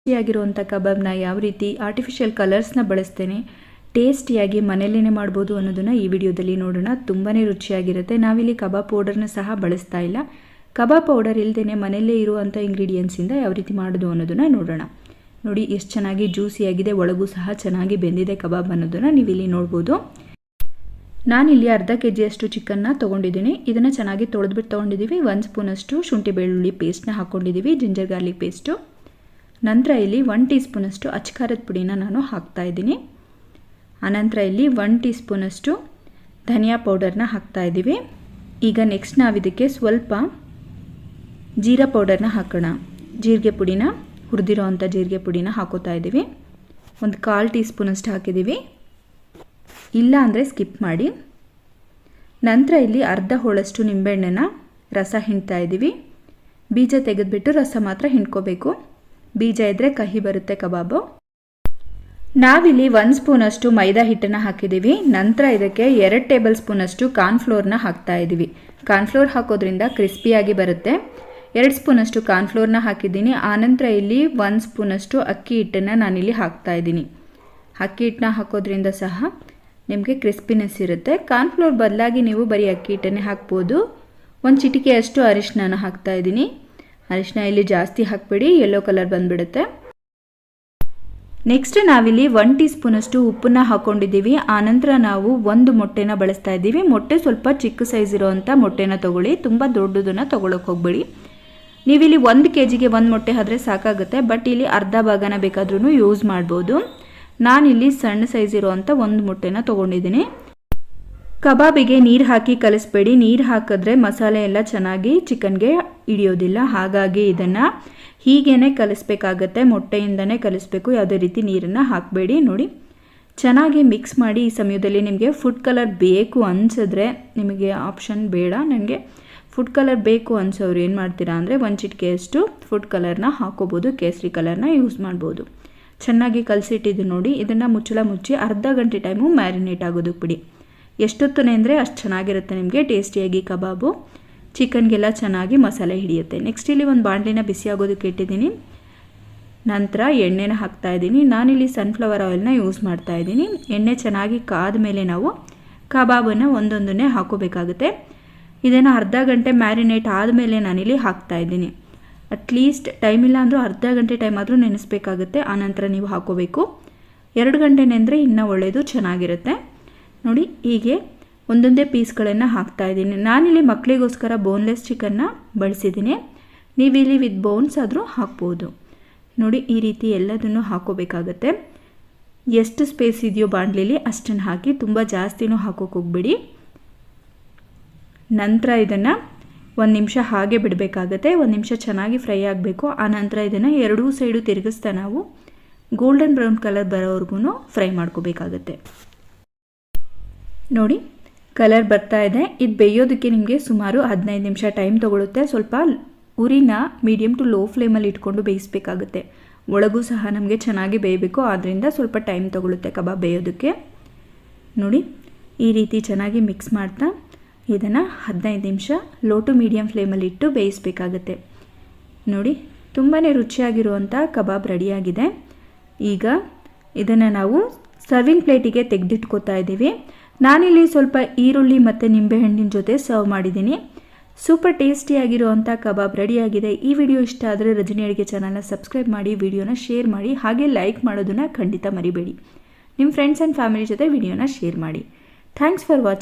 ಟೇಸ್ಟಿಯಾಗಿರುವಂಥ ಕಬಾಬ್ನ ಯಾವ ರೀತಿ ಆರ್ಟಿಫಿಷಿಯಲ್ ಕಲರ್ಸ್ನ ಬಳಸ್ತೇನೆ ಟೇಸ್ಟಿಯಾಗಿ ಮನೆಯಲ್ಲೇ ಮಾಡ್ಬೋದು ಅನ್ನೋದನ್ನು ಈ ವಿಡಿಯೋದಲ್ಲಿ ನೋಡೋಣ. ತುಂಬಾ ರುಚಿಯಾಗಿರುತ್ತೆ. ನಾವಿಲ್ಲಿ ಕಬಾಬ್ ಪೌಡರ್ನ ಸಹ ಬಳಸ್ತಾ ಇಲ್ಲ. ಕಬಾಬ್ ಪೌಡರ್ ಇಲ್ಲದೇ ಮನೆಯಲ್ಲೇ ಇರುವಂಥ ಇಂಗ್ರೀಡಿಯೆಂಟ್ಸಿಂದ ಯಾವ ರೀತಿ ಮಾಡೋದು ಅನ್ನೋದನ್ನು ನೋಡೋಣ. ನೋಡಿ ಎಷ್ಟು ಚೆನ್ನಾಗಿ ಜ್ಯೂಸಿಯಾಗಿದೆ, ಒಳಗೂ ಸಹ ಚೆನ್ನಾಗಿ ಬೆಂದಿದೆ ಕಬಾಬ್ ಅನ್ನೋದನ್ನು ನೀವಿಲ್ಲಿ ನೋಡ್ಬೋದು. ನಾನಿಲ್ಲಿ ಅರ್ಧ ಕೆಜಿಯಷ್ಟು ಚಿಕನ್ನ ತೊಗೊಂಡಿದ್ದೀನಿ. ಇದನ್ನು ಚೆನ್ನಾಗಿ ತೊಳೆದ್ಬಿಟ್ಟು ತೊಗೊಂಡಿದ್ದೀವಿ. 1 ಸ್ಪೂನಷ್ಟು ಶುಂಠಿ ಬೆಳ್ಳುಳ್ಳಿ ಪೇಸ್ಟ್ನ ಹಾಕ್ಕೊಂಡಿದ್ದೀವಿ, ಜಿಂಜರ್ ಗಾರ್ಲಿಕ್ ಪೇಸ್ಟು. ನಂತರ ಇಲ್ಲಿ 1 ಟೀ ಸ್ಪೂನಷ್ಟು ಅಚ್ಕಾರದ ಪುಡಿನ ನಾನು ಹಾಕ್ತಾಯಿದ್ದೀನಿ. ಆನಂತರ ಇಲ್ಲಿ 1 ಟೀ ಸ್ಪೂನಷ್ಟು ಧನಿಯಾ ಪೌಡರ್ನ ಹಾಕ್ತಾಯಿದ್ದೀವಿ. ಈಗ ನೆಕ್ಸ್ಟ್ ನಾವು ಇದಕ್ಕೆ ಸ್ವಲ್ಪ ಜೀರಾ ಪೌಡರ್ನ ಹಾಕೋಣ. ಜೀರಿಗೆ ಪುಡಿನ, ಹುರಿದಿರೋ ಅಂಥ ಜೀರಿಗೆ ಪುಡಿನ ಹಾಕೋತಾ ಇದ್ದೀವಿ. 1/4 ಟೀ ಸ್ಪೂನಷ್ಟು ಹಾಕಿದ್ದೀವಿ, ಇಲ್ಲ ಅಂದರೆ ಸ್ಕಿಪ್ ಮಾಡಿ. ನಂತರ ಇಲ್ಲಿ ಅರ್ಧ ಹೋಳಷ್ಟು ನಿಂಬೆಹಣ್ಣನ್ನು ರಸ ಹಿಂಡ್ತಾ ಇದ್ದೀವಿ. ಬೀಜ ತೆಗೆದುಬಿಟ್ಟು ರಸ ಮಾತ್ರ ಹಿಂಡ್ಕೋಬೇಕು. ಬೀಜ ಇದ್ದರೆ ಕಹಿ ಬರುತ್ತೆ ಕಬಾಬು. ನಾವಿಲ್ಲಿ 1 ಸ್ಪೂನಷ್ಟು ಮೈದಾ ಹಿಟ್ಟನ್ನು ಹಾಕಿದ್ದೀವಿ. ನಂತರ ಇದಕ್ಕೆ 2 ಟೇಬಲ್ ಸ್ಪೂನಷ್ಟು ಕಾರ್ನ್ಫ್ಲೋರ್ನ ಹಾಕ್ತಾ ಇದ್ದೀವಿ. ಕಾರ್ನ್ಫ್ಲೋರ್ ಹಾಕೋದ್ರಿಂದ ಕ್ರಿಸ್ಪಿಯಾಗಿ ಬರುತ್ತೆ. 2 ಸ್ಪೂನಷ್ಟು ಕಾರ್ನ್ಫ್ಲೋರ್ನ ಹಾಕಿದ್ದೀನಿ. ಆನಂತರ ಇಲ್ಲಿ 1 ಸ್ಪೂನಷ್ಟು ಅಕ್ಕಿ ಹಿಟ್ಟನ್ನು ನಾನಿಲ್ಲಿ ಹಾಕ್ತಾ ಇದ್ದೀನಿ. ಅಕ್ಕಿ ಹಿಟ್ಟನ್ನ ಹಾಕೋದ್ರಿಂದ ಸಹ ನಿಮಗೆ ಕ್ರಿಸ್ಪಿನೆಸ್ ಇರುತ್ತೆ. ಕಾರ್ನ್ಫ್ಲೋರ್ ಬದಲಾಗಿ ನೀವು ಬರೀ ಅಕ್ಕಿ ಹಿಟ್ಟನ್ನೇ ಹಾಕ್ಬೋದು. 1 ಚಿಟಿಕೆಯಷ್ಟು ಅರಿಶಿನ ಹಾಕ್ತಾ ಇದ್ದೀನಿ. ಅರಿಶಿನ ಇಲ್ಲಿ ಜಾಸ್ತಿ ಹಾಕಬೇಡಿ, ಯೆಲ್ಲೋ ಕಲರ್ ಬಂದುಬಿಡುತ್ತೆ. ನೆಕ್ಸ್ಟ್ ನಾವಿಲ್ಲಿ 1 ಟೀ ಸ್ಪೂನಷ್ಟು ಉಪ್ಪನ್ನ ಹಾಕ್ಕೊಂಡಿದ್ದೀವಿ. ಆನಂತರ ನಾವು 1 ಮೊಟ್ಟೆನ ಬಳಸ್ತಾ ಇದ್ದೀವಿ. ಮೊಟ್ಟೆ ಸ್ವಲ್ಪ ಚಿಕ್ಕ ಸೈಜ್ ಇರೋವಂಥ ಮೊಟ್ಟೆನ ತೊಗೊಳ್ಳಿ, ತುಂಬ ದೊಡ್ಡದನ್ನು ತೊಗೊಳಕ್ಕೆ ಹೋಗಬೇಡಿ. ನೀವಿಲ್ಲಿ 1 ಕೆಜಿಗೆ 1 ಮೊಟ್ಟೆ ಆದರೆ ಸಾಕಾಗುತ್ತೆ, ಬಟ್ ಇಲ್ಲಿ ಅರ್ಧ ಭಾಗನ ಬೇಕಾದ್ರೂ ಯೂಸ್ ಮಾಡ್ಬೋದು. ನಾನಿಲ್ಲಿ ಸಣ್ಣ ಸೈಜ್ ಇರೋವಂಥ 1 ಮೊಟ್ಟೆನ ತೊಗೊಂಡಿದ್ದೀನಿ. ಕಬಾಬಿಗೆ ನೀರು ಹಾಕಿ ಕಲಿಸ್ಬೇಡಿ. ನೀರು ಹಾಕಿದ್ರೆ ಮಸಾಲೆ ಎಲ್ಲ ಚೆನ್ನಾಗಿ ಚಿಕನ್ಗೆ ಹಿಡಿಯೋದಿಲ್ಲ. ಹಾಗಾಗಿ ಇದನ್ನು ಹೀಗೇ ಕಲಿಸ್ಬೇಕಾಗತ್ತೆ, ಮೊಟ್ಟೆಯಿಂದನೇ ಕಲಿಸ್ಬೇಕು. ಯಾವುದೇ ರೀತಿ ನೀರನ್ನು ಹಾಕಬೇಡಿ. ನೋಡಿ ಚೆನ್ನಾಗಿ ಮಿಕ್ಸ್ ಮಾಡಿ. ಈ ಸಮಯದಲ್ಲಿ ನಿಮಗೆ ಫುಡ್ ಕಲರ್ ಬೇಕು ಅನಿಸಿದ್ರೆ, ನಿಮಗೆ ಆಪ್ಷನ್ ಬೇಡ, ನನಗೆ ಫುಡ್ ಕಲರ್ ಬೇಕು ಅನಿಸೋರು ಏನು ಮಾಡ್ತೀರಾ ಅಂದರೆ 1 ಚಿಟಿಕೆಯಷ್ಟು ಫುಡ್ ಕಲರ್ನ ಹಾಕೋಬೋದು, ಕೇಸರಿ ಕಲರ್ನ ಯೂಸ್ ಮಾಡ್ಬೋದು. ಚೆನ್ನಾಗಿ ಕಲಸಿಟ್ಟಿದ್ದು ನೋಡಿ. ಇದನ್ನು ಮುಚ್ಚಳ ಮುಚ್ಚಿ ಅರ್ಧ ಗಂಟೆ ಟೈಮು ಮ್ಯಾರಿನೇಟ್ ಆಗೋದಕ್ಕೆ ಬಿಡಿ. ಎಷ್ಟೊತ್ತನೇ ಅಂದರೆ ಅಷ್ಟು ಚೆನ್ನಾಗಿರುತ್ತೆ ನಿಮಗೆ ಟೇಸ್ಟಿಯಾಗಿ ಕಬಾಬು. ಚಿಕನ್ಗೆಲ್ಲ ಚೆನ್ನಾಗಿ ಮಸಾಲೆ ಹಿಡಿಯುತ್ತೆ. ನೆಕ್ಸ್ಟ್ ಇಲ್ಲಿ ಒಂದು ಬಾಣಲಿನ ಬಿಸಿ ಆಗೋದಕ್ಕೆ ಇಟ್ಟಿದ್ದೀನಿ. ನಂತರ ಎಣ್ಣೆನ ಹಾಕ್ತಾಯಿದ್ದೀನಿ. ನಾನಿಲ್ಲಿ ಸನ್ಫ್ಲವರ್ ಆಯಿಲ್ನ ಯೂಸ್ ಮಾಡ್ತಾಯಿದ್ದೀನಿ. ಎಣ್ಣೆ ಚೆನ್ನಾಗಿ ಕಾದ ಮೇಲೆ ನಾವು ಕಬಾಬನ್ನು ಒಂದೊಂದನ್ನೇ ಹಾಕೋಬೇಕಾಗುತ್ತೆ. ಇದನ್ನು ಅರ್ಧ ಗಂಟೆ ಮ್ಯಾರಿನೇಟ್ ಆದಮೇಲೆ ನಾನಿಲ್ಲಿ ಹಾಕ್ತಾಯಿದ್ದೀನಿ. ಅಟ್ಲೀಸ್ಟ್ ಟೈಮ್ ಇಲ್ಲ ಅಂದರೂ ಅರ್ಧ ಗಂಟೆ ಟೈಮ್ ಆದರೂ ನೆನೆಸ್ಬೇಕಾಗುತ್ತೆ. ಆನಂತರ ನೀವು ಹಾಕೋಬೇಕು. 2 ಗಂಟೆ ನೆಂದರೆ ಇನ್ನೂ ಒಳ್ಳೆಯದು, ಚೆನ್ನಾಗಿರುತ್ತೆ. ನೋಡಿ ಹೀಗೆ ಒಂದೊಂದೇ ಪೀಸ್ಗಳನ್ನು ಹಾಕ್ತಾಯಿದ್ದೀನಿ. ನಾನಿಲ್ಲಿ ಮಕ್ಕಳಿಗೋಸ್ಕರ ಬೋನ್ಲೆಸ್ ಚಿಕನ್ನ ಬಳಸಿದ್ದೀನಿ. ನೀವಿಲ್ಲಿ ವಿತ್ ಬೋನ್ಸ್ ಆದರೂ ಹಾಕ್ಬೋದು. ನೋಡಿ ಈ ರೀತಿ ಎಲ್ಲದನ್ನು ಹಾಕೋಬೇಕಾಗತ್ತೆ. ಎಷ್ಟು ಸ್ಪೇಸ್ ಇದೆಯೋ ಬಾಣಲಿಲಿ ಅಷ್ಟನ್ನು ಹಾಕಿ, ತುಂಬ ಜಾಸ್ತಿನೂ ಹಾಕೋಕೆ ಹೋಗ್ಬೇಡಿ. ನಂತರ ಇದನ್ನು 1 ನಿಮಿಷ ಹಾಗೆ ಬಿಡಬೇಕಾಗತ್ತೆ. 1 ನಿಮಿಷ ಚೆನ್ನಾಗಿ ಫ್ರೈ ಆಗಬೇಕು. ಆನಂತರ ಇದನ್ನು 2 ಸೈಡು ತಿರುಗಿಸ್ತಾ ನಾವು ಗೋಲ್ಡನ್ ಬ್ರೌನ್ ಕಲರ್ ಬರೋವರೆಗೂ ಫ್ರೈ ಮಾಡ್ಕೋಬೇಕಾಗತ್ತೆ. ನೋಡಿ ಕಲರ್ ಬರ್ತಾ ಇದೆ. ಇದು ಬೇಯೋದಕ್ಕೆ ನಿಮಗೆ ಸುಮಾರು 15 ನಿಮಿಷ ಟೈಮ್ ತೊಗೊಳುತ್ತೆ. ಸ್ವಲ್ಪ ಉರಿನ ಮೀಡಿಯಮ್ ಟು ಲೋ ಫ್ಲೇಮಲ್ಲಿ ಇಟ್ಕೊಂಡು ಬೇಯಿಸಬೇಕಾಗುತ್ತೆ. ಒಳಗೂ ಸಹ ನಮಗೆ ಚೆನ್ನಾಗಿ ಬೇಯಬೇಕು, ಆದ್ದರಿಂದ ಸ್ವಲ್ಪ ಟೈಮ್ ತೊಗೊಳುತ್ತೆ ಕಬಾಬ್ ಬೇಯೋದಕ್ಕೆ. ನೋಡಿ ಈ ರೀತಿ ಚೆನ್ನಾಗಿ ಮಿಕ್ಸ್ ಮಾಡ್ತಾ ಇದನ್ನು 15 ನಿಮಿಷ ಲೋ ಟು ಮೀಡಿಯಮ್ ಫ್ಲೇಮಲ್ಲಿ ಇಟ್ಟು ಬೇಯಿಸಬೇಕಾಗತ್ತೆ. ನೋಡಿ ತುಂಬಾ ರುಚಿಯಾಗಿರುವಂಥ ಕಬಾಬ್ ರೆಡಿಯಾಗಿದೆ. ಈಗ ಇದನ್ನು ನಾವು ಸರ್ವಿಂಗ್ ಪ್ಲೇಟಿಗೆ ತೆಗೆದಿಟ್ಕೋತಾ ಇದ್ದೀವಿ. ನಾನಿಲ್ಲಿ ಸ್ವಲ್ಪ ಈರುಳ್ಳಿ ಮತ್ತು ನಿಂಬೆಹಣ್ಣಿನ ಜೊತೆ ಸರ್ವ್ ಮಾಡಿದ್ದೀನಿ. ಸೂಪರ್ ಟೇಸ್ಟಿಯಾಗಿರುವಂಥ ಕಬಾಬ್ ರೆಡಿಯಾಗಿದೆ. ಈ ವಿಡಿಯೋ ಇಷ್ಟ ಆದರೆ ರಜನಿ ಅಡುಗೆ ಚಾನಲ್ನ ಸಬ್ಸ್ಕ್ರೈಬ್ ಮಾಡಿ, ವಿಡಿಯೋನ ಶೇರ್ ಮಾಡಿ, ಹಾಗೆ ಲೈಕ್ ಮಾಡೋದನ್ನು ಖಂಡಿತ ಮರಿಬೇಡಿ. ನಿಮ್ಮ ಫ್ರೆಂಡ್ಸ್ ಆ್ಯಂಡ್ ಫ್ಯಾಮಿಲಿ ಜೊತೆ ವಿಡಿಯೋನ ಶೇರ್ ಮಾಡಿ. Thanks for watching.